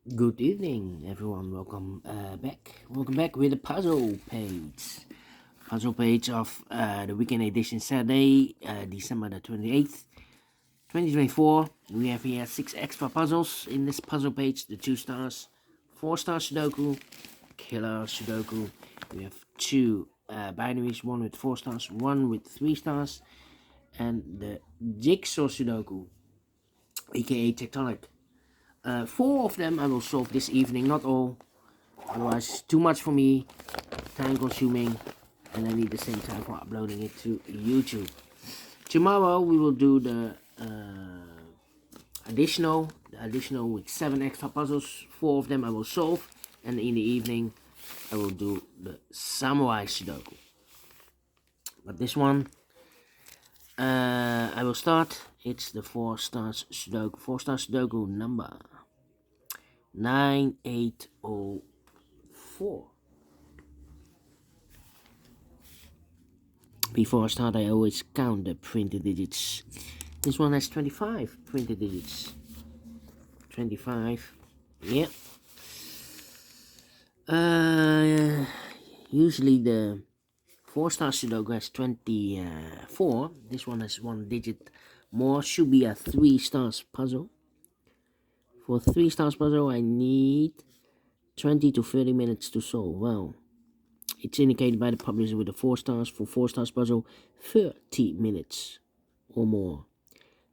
Good evening, everyone. Welcome back. Welcome back with the puzzle page. Puzzle page of the weekend edition, Saturday, December the 28th, 2024. We have here 6 extra puzzles in this puzzle page. The 2 stars, 4 stars Sudoku, Killer Sudoku. We have 2 binaries, one with 4 stars, one with 3 stars, and the Jigsaw Sudoku, aka Tectonic. 4 of them I will solve this evening, not all. Otherwise, it's too much for me, time consuming, and I need the same time for uploading it to YouTube. Tomorrow we will do the additional with 7 extra puzzles. 4 of them I will solve, and in the evening I will do the Samurai Sudoku. But this one, I will start. It's the 4 stars Sudoku. 4 stars Sudoku number 9804. Before I start, I always count the printed digits. This one has 25 printed digits. 25. Yeah. Usually the 4-star Sudoku has 24. This one has 1 digit more. Should be a 3 stars puzzle. For 3 stars puzzle, I need 20 to 30 minutes to solve. Well, it's indicated by the publisher with the 4 stars. For 4 stars puzzle, 30 minutes or more.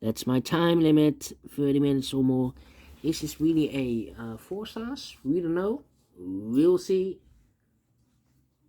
That's my time limit, 30 minutes or more. This is really a 4 stars. We don't know. We'll see.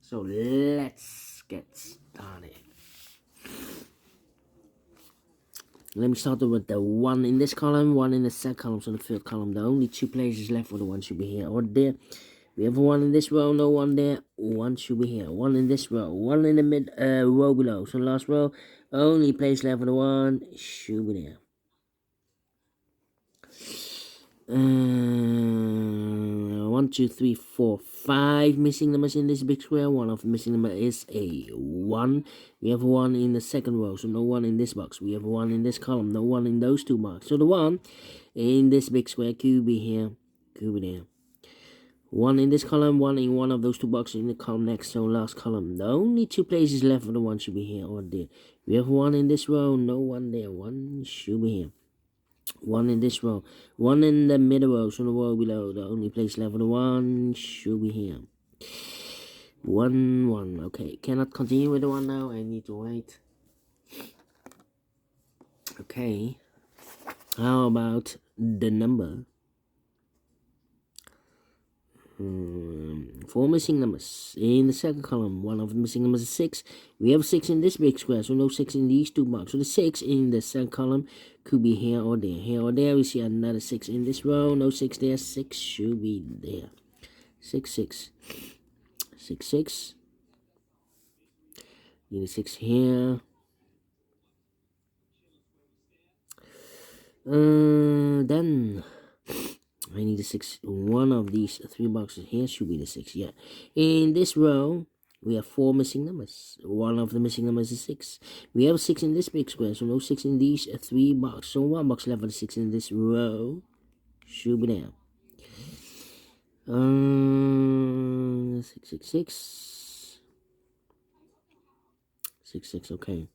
So let's get started. Let me start with the 1 in this column, 1 in the second column. So the third column, the only 2 places left for the 1 should be here or there. We have 1 in this row, no 1 there. 1 should be here. 1 in this row, 1 in the mid row below. So last row, only place left for the 1 should be there. 1, 2, 3, 4, 5 missing numbers in this big square. One of the missing number is a 1. We have 1 in the second row, so no 1 in this box. We have 1 in this column, no 1 in those 2 boxes. So the 1 in this big square could be here, could be there. 1 in this column, 1 in one of those 2 boxes in the column next, so last column. The only 2 places left for the 1 should be here or there. We have 1 in this row, no 1 there. 1 should be here. 1 in this row, 1 in the middle row, so the row below. The only place left for the 1 should be here. 1, 1. Okay, cannot continue with the 1 now. I need to wait. Okay, how about the number? 4 missing numbers in the second column. One of the missing numbers is 6. We have 6 in this big square, so no 6 in these 2 boxes. So the 6 in the second column could be here or there. Here or there, we see another 6 in this row. No 6 there. 6 should be there. 6, 6. 6, 6. Need a 6 here. Then I need a 6. One of these 3 boxes here should be the 6. Yeah. In this row, we have 4 missing numbers. One of the missing numbers is 6. We have 6 in this big square, so no 6 in these 3 boxes. So 1 box left for the 6 in this row should be there. 6, 6, 6. 6, 6, okay.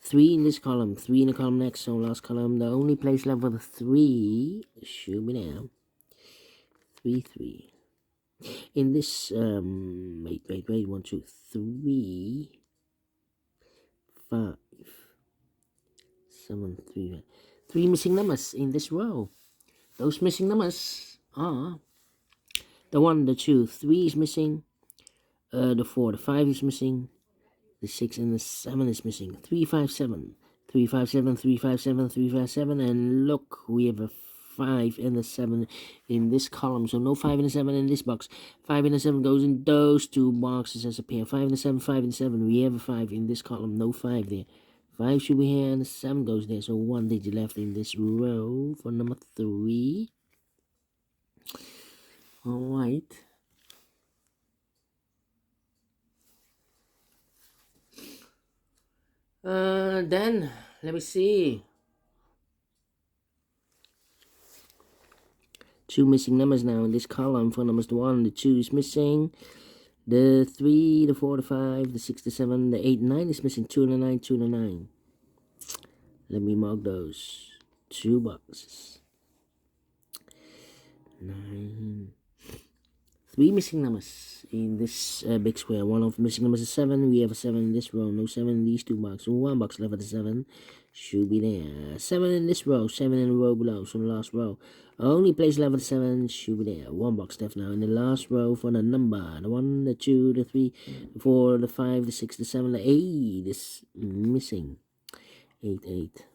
3 in this column, 3 in the column next, so last column. The only place left for the 3 should be there. 3, 3. In this, wait, 1, 2, 3, 5, 7, 3. 3 missing numbers in this row. Those missing numbers are the 1, the 2, 3 is missing, the 4, the 5 is missing, the 6 and the 7 is missing. 3, 5, 7. 3, 5, 7, 3, 5, 7, 3, 5, 7. And look, we have a 5 and a 7 in this column. So no 5 and a 7 in this box. 5 and a 7 goes in those 2 boxes as a pair. 5 and a 7, 5 and 7. We have a 5 in this column. No 5 there. 5 should be here and the 7 goes there. So 1 digit left in this row for number 3. Alright. Then let me see. Two missing numbers now in this column. For numbers, the 1, the 2 is missing. The 3, the 4, the 5, the 6, the 7, the 8, 9 is missing. 2 and the 9, 2 and the 9. Let me mark those 2 boxes. 9. 3 missing numbers in this big square. One of the missing numbers is 7. We have a 7 in this row. No 7 in these 2 boxes. 1 box left at the 7. Should be there. 7 in this row. 7 in the row below. So the last row. Only place left at the 7. Should be there. 1 box left now in the last row for the number. The 1, the 2, the 3, the 4, the 5, the 6, the 7, the 8 is missing. 8, 8.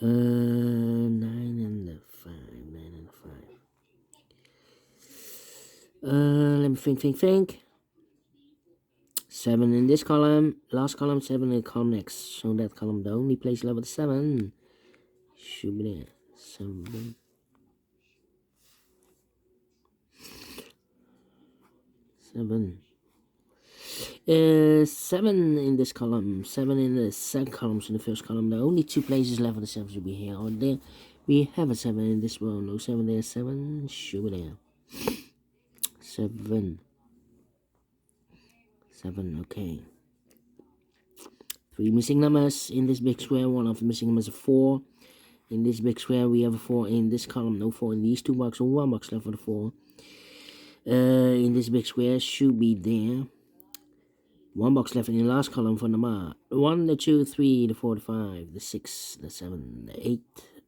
9 and the 5. 9 and the 5. Let me think. 7 in this column, last column, 7 in the column next. So that column, the only place level 7 should be there. 7. 7 in this column, 7 in the second column, so in the first column, the only 2 places left for the 7 should be here or there. We have a 7 in this row, no 7 there, 7 should be there. 7, okay. 3 missing numbers in this big square. One of the missing numbers is 4. In this big square, we have a 4 in this column. No 4 in these 2 boxes. 1 box left for the 4. In this big square, should be there. 1 box left in the last column for number 1, the 2, 3, the 4, the 5, the 6, the 7, the 8,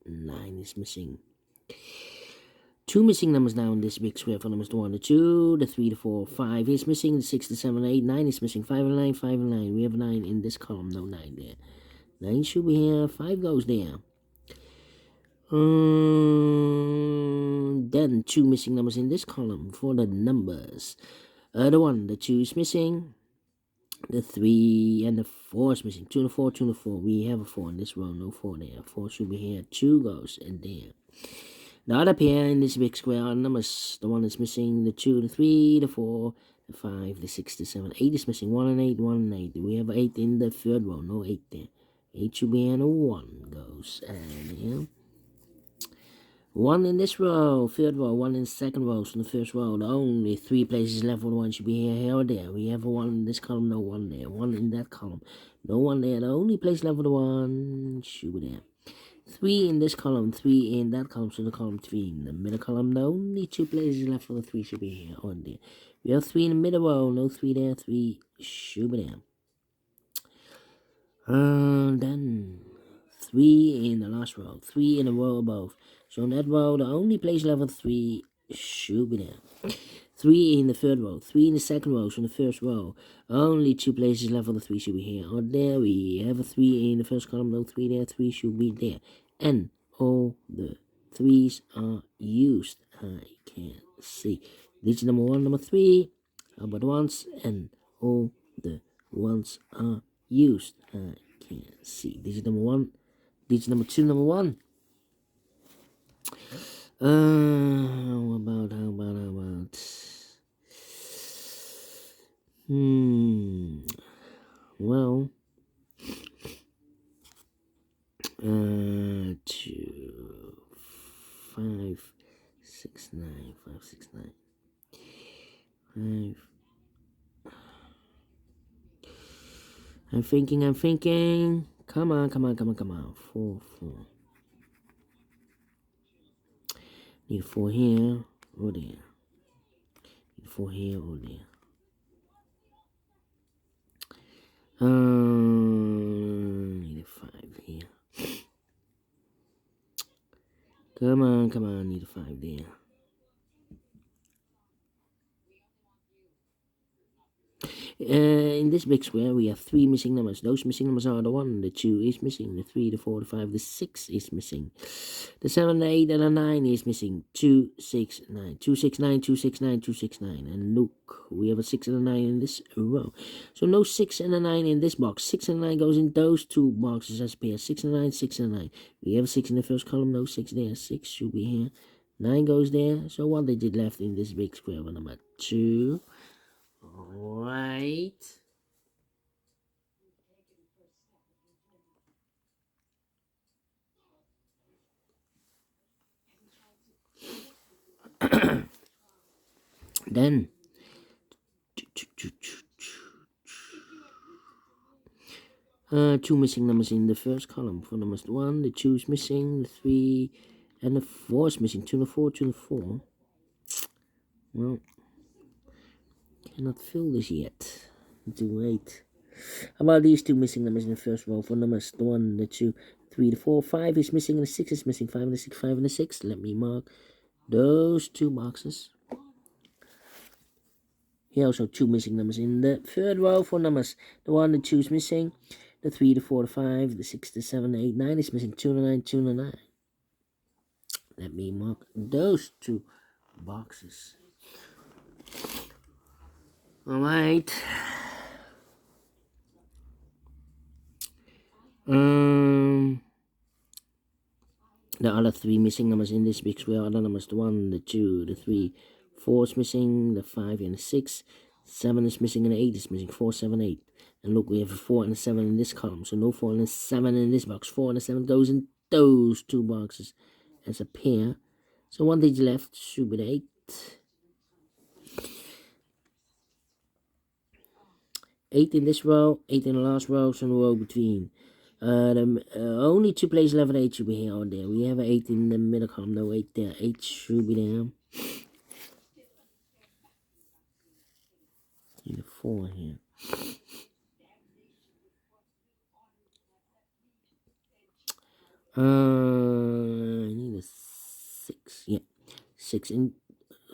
9 is missing. 2 missing numbers now in this big square for numbers 1, the 2, the 3, the 4, 5 is missing. The 6, the 7, the 8, 9 is missing. 5 and 9, 5 and 9. We have 9 in this column. No 9 there. 9 should be here. 5 goes there. Then 2 missing numbers in this column for the numbers. The 1, the 2 is missing. The 3 and the 4 is missing. 2 and the 4, 2 and the 4. We have a 4 in this row. No 4 there. 4 should be here. 2 goes in there. The other pair in this big square are numbers. The 1 is missing. The 2, the 3, the 4, the 5, the 6, the 7. 8 is missing. 1 and 8, 1 and 8. We have 8 in the third row. No 8 there. 8 should be here. And a 1 goes in here. 1 in this row, third row, 1 in the second row, so in the first row, the only 3 places left for the 1 should be here or there. We have a 1 in this column, no 1 there. 1 in that column, no 1 there. The only place left for the 1 should be there. 3 in this column, 3 in that column, so the column 3 in the middle column, the only 2 places left for the 3 should be here or there. We have 3 in the middle row, no 3 there, 3 should be there. Then 3 in the last row, 3 in the row above. So in that row, the only place level 3 should be there. 3 in the third row, 3 in the second row, so in the first row, only 2 places left for the 3 should be here or there. We have a 3 in the first column, no 3 there, 3 should be there. And all the 3s are used. I can't see. Digit number 1, number 3, how about the 1s? And all the 1s are used. I can't see. Digit number 1, digit number 2, number 1. How about? Well, 2, 5, 6, 9, 5, 6, 9, 5. I'm thinking. Come on. 4, 4. Need 4 here or there. Need 4 here or there. Need a 5 here. Come on, need a 5 there. In this big square, we have 3 missing numbers. Those missing numbers are the 1, the 2 is missing, the 3, the 4, the 5, the 6 is missing. The 7, the 8, and the 9 is missing. 2, 6, 9. 2, 6, 9, 2, 6, 9, 2, 6, 9. And look, we have a 6 and a 9 in this row. So no 6 and a 9 in this box. 6 and 9 goes in those 2 boxes as a pair. 6 and 9, 6 and 9. We have a 6 in the first column, no 6 there. 6 should be here. 9 goes there. So what digit left in this big square? Well, number 2. Right. Then two missing numbers in the first column. For numbers 1, the 2 is missing, the 3 and the 4 is missing. 2 and 4, 2 and 4. Well, cannot fill this yet. Need to wait. How about these two missing numbers in the first row? For numbers 1, the 2, 3, the 4, 5 is missing, and the 6 is missing. 5 and the 6, 5 and the 6. Let me mark those two boxes. Here also two missing numbers in the third row. For numbers, the 1, the 2 is missing, the 3, the 4, the 5, the 6, the 7, the 8, 9 is missing. 2 and 9, 2 and 9. Let me mark those two boxes. Alright. The other three missing numbers in this big square are the numbers the 1, the 2, the 3, 4 is missing, the 5 and the 6, 7 is missing, and the 8 is missing. 4, 7, 8. And look, we have a 4 and a 7 in this column, so no 4 and a 7 in this box. 4 and a 7 goes in those two boxes as a pair. So one digit left should be the 8. 8 in this row, 8 in the last row, so no row between. Only two places left, 8 should be here or there. We have an 8 in the middle column, no 8 there. 8 should be there. Need a 4 here. I need a 6. Yeah, 6 in.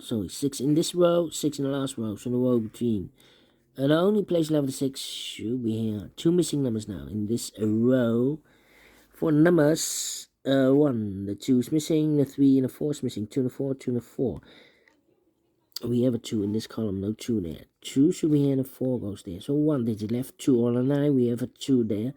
Sorry, 6 in this row, 6 in the last row, so no row between. The only place left, 6 should be here. Two missing numbers now in this row. For numbers, 1, the 2 is missing, the 3 and the 4 is missing. 2 and the 4, 2 and the 4. We have a 2 in this column, no 2 there. 2 should be here and the 4 goes there. So 1 digit left, 2 on a 9, we have a 2 there.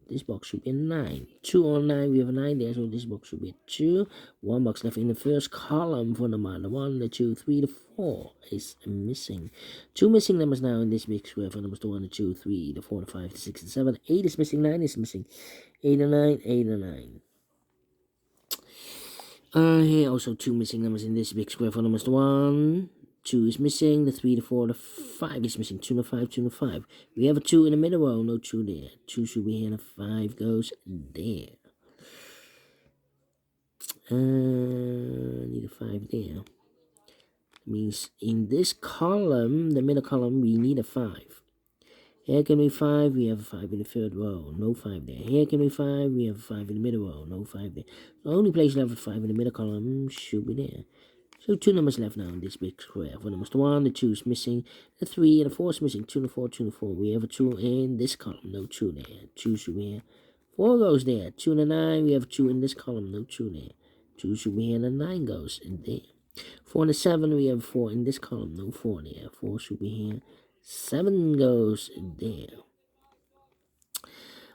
This box should be a 9. 2 on 9, we have a 9 there, so this box should be a 2. 1 box left in the first column for number. The 1, the 2, 3, the 4 is missing. 2 missing numbers now in this big square for numbers the 1, the 2, 3, the 4, the 5, the 6, the 7. 8 is missing, 9 is missing. 8 and 9, 8 and 9. Here also 2 missing numbers in this big square for numbers the 1. 2 is missing, the 3, the 4, the 5 is missing. 2 and 5, 2 and 5. We have a 2 in the middle row, no 2 there. 2 should be here, and a 5 goes there. Need a 5 there. Means in this column, the middle column, we need a 5. Here can be 5, we have a 5 in the third row, no 5 there. Here can be 5, we have a 5 in the middle row, no 5 there. The only place left with 5 in the middle column should be there. So 2 numbers left now in this big square. For numbers 1, the 2 is missing, the 3 and the 4 is missing. 2 and the 4, 2 and the 4. We have a 2 in this column, no 2 there. 2 should be here. 4 goes there. 2 and a 9, we have a 2 in this column, no 2 there. 2 should be here, and a 9 goes in there. 4 and a 7, we have 4 in this column, no 4 there. 4 should be here. 7 goes in there.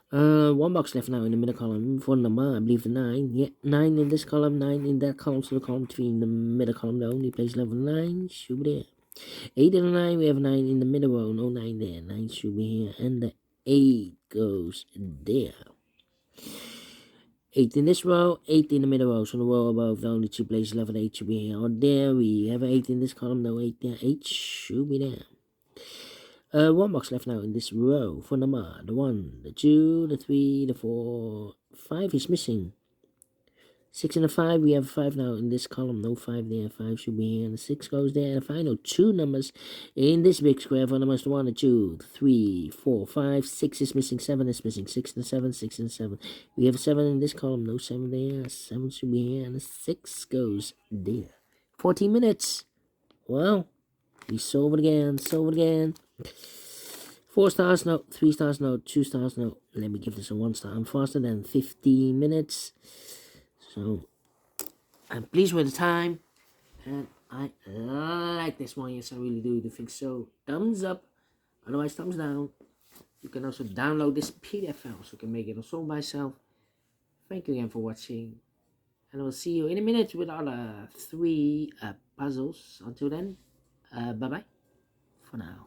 1 box left now in the middle column for number, I believe the 9. Yeah, 9 in this column, 9 in that column, so the column between the middle column, the only place left 9 should be there. 8 and 9, we have 9 in the middle row, no 9 there. 9 should be here, and the 8 goes there. 8 in this row, 8 in the middle row, so the row above, the only two places left 8 should be here or there. We have 8 in this column, no 8 there. 8 should be there. 1 box left now in this row for number. The 1, the 2, the 3, the 4, 5 is missing. 6 and the 5, we have 5 now in this column, no 5 there. 5 should be here, and the 6 goes there. And the final 2 numbers in this big square for numbers 1, the 2, the 3, 4, 5, 6 is missing, 7 is missing. 6 and 7, 6 and 7. We have a 7 in this column, no 7 there. 7 should be here, and the 6 goes there. 14 minutes. Well, we solve it again, 4 stars, no. 3 stars, no. 2 stars, no. Let me give this a 1 star. I'm faster than 15 minutes. So, I'm pleased with the time. And I like this one. Yes, I really do. You think so? Thumbs up. Otherwise, thumbs down. You can also download this PDF file so you can make it also by yourself. Thank you again for watching. And I will see you in a minute with other 3 puzzles. Until then, bye-bye for now.